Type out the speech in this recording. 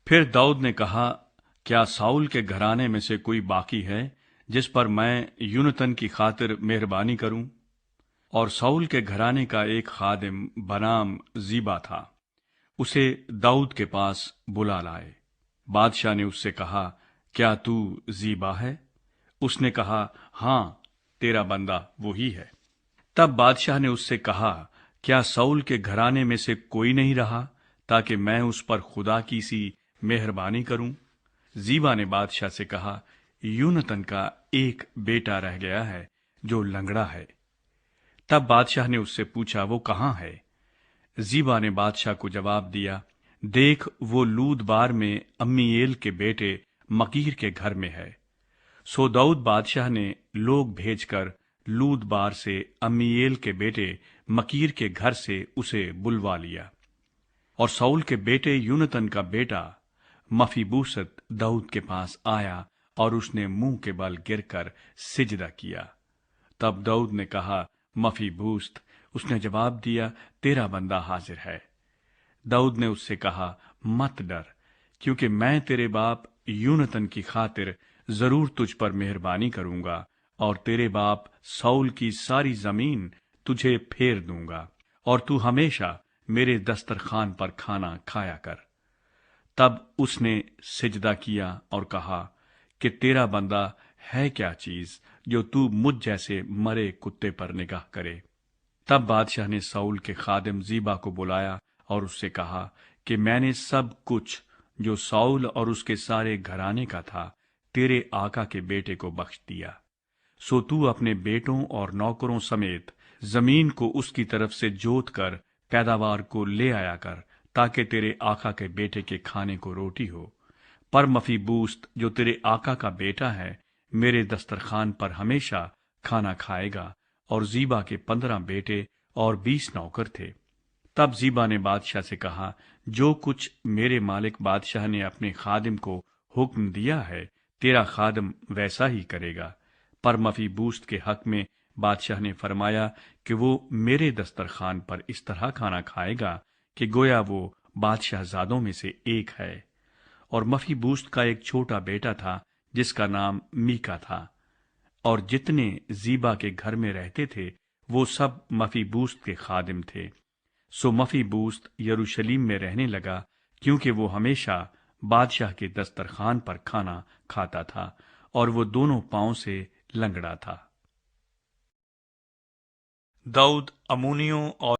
پھر داؤد نے کہا، کیا ساؤل کے گھرانے میں سے کوئی باقی ہے جس پر میں یونتن کی خاطر مہربانی کروں؟ اور ساؤل کے گھرانے کا ایک خادم بنام زیبا تھا، اسے داؤد کے پاس بلا لائے۔ بادشاہ نے اس سے کہا، کیا تو زیبا ہے؟ اس نے کہا، ہاں، تیرا بندہ وہی ہے۔ تب بادشاہ نے اس سے کہا، کیا ساؤل کے گھرانے میں سے کوئی نہیں رہا تاکہ میں اس پر خدا کی سی مہربانی کروں؟ زیبا نے بادشاہ سے کہا، یونتن کا ایک بیٹا رہ گیا ہے جو لنگڑا ہے۔ تب بادشاہ نے اس سے پوچھا، وہ کہاں ہے؟ زیبا نے بادشاہ کو جواب دیا، دیکھ، وہ لود بار میں امییل کے بیٹے مکیر کے گھر میں ہے۔ سو داؤد بادشاہ نے لوگ بھیج کر لود بار سے امییل کے بیٹے مکیر کے گھر سے اسے بلوا لیا۔ اور ساؤل کے بیٹے یونتن کا بیٹا مفیبوست داؤد کے پاس آیا اور اس نے منہ کے بل گر کر سجدہ کیا۔ تب داؤد نے کہا، مفیبوست؟ اس نے جواب دیا، تیرا بندہ حاضر ہے۔ داؤد نے اس سے کہا، مت ڈر، کیونکہ میں تیرے باپ یونتن کی خاطر ضرور تجھ پر مہربانی کروں گا، اور تیرے باپ ساؤل کی ساری زمین تجھے پھیر دوں گا، اور تو ہمیشہ میرے دسترخوان پر کھانا کھایا کر۔ تب اس نے سجدہ کیا اور کہا کہ تیرا بندہ ہے کیا چیز جو تو مجھ جیسے مرے کتے پر نگاہ کرے؟ تب بادشاہ نے ساؤل کے خادم زیبا کو بلایا اور اس سے کہا کہ میں نے سب کچھ جو ساؤل اور اس کے سارے گھرانے کا تھا تیرے آقا کے بیٹے کو بخش دیا، سو تو اپنے بیٹوں اور نوکروں سمیت زمین کو اس کی طرف سے جوت کر پیداوار کو لے آیا کر، تاکہ تیرے آقا کے بیٹے کے کھانے کو روٹی ہو۔ پر مفیبوست جو تیرے آقا کا بیٹا ہے میرے دسترخوان پر ہمیشہ کھانا کھائے گا۔ اور زیبا کے 15 بیٹے اور 20 نوکر تھے۔ تب زیبا نے بادشاہ سے کہا، جو کچھ میرے مالک بادشاہ نے اپنے خادم کو حکم دیا ہے تیرا خادم ویسا ہی کرے گا۔ پر مفیبوست کے حق میں بادشاہ نے فرمایا کہ وہ میرے دسترخوان پر اس طرح کھانا کھائے گا کہ گویا وہ بادشاہ زادوں میں سے ایک ہے۔ اور مفیبوست کا ایک چھوٹا بیٹا تھا جس کا نام میکا تھا، اور جتنے زیبا کے گھر میں رہتے تھے وہ سب مفیبوست کے خادم تھے۔ سو مفیبوست یروشلم میں رہنے لگا، کیونکہ وہ ہمیشہ بادشاہ کے دسترخوان پر کھانا کھاتا تھا، اور وہ دونوں پاؤں سے لنگڑا تھا۔ داؤد امونیوں اور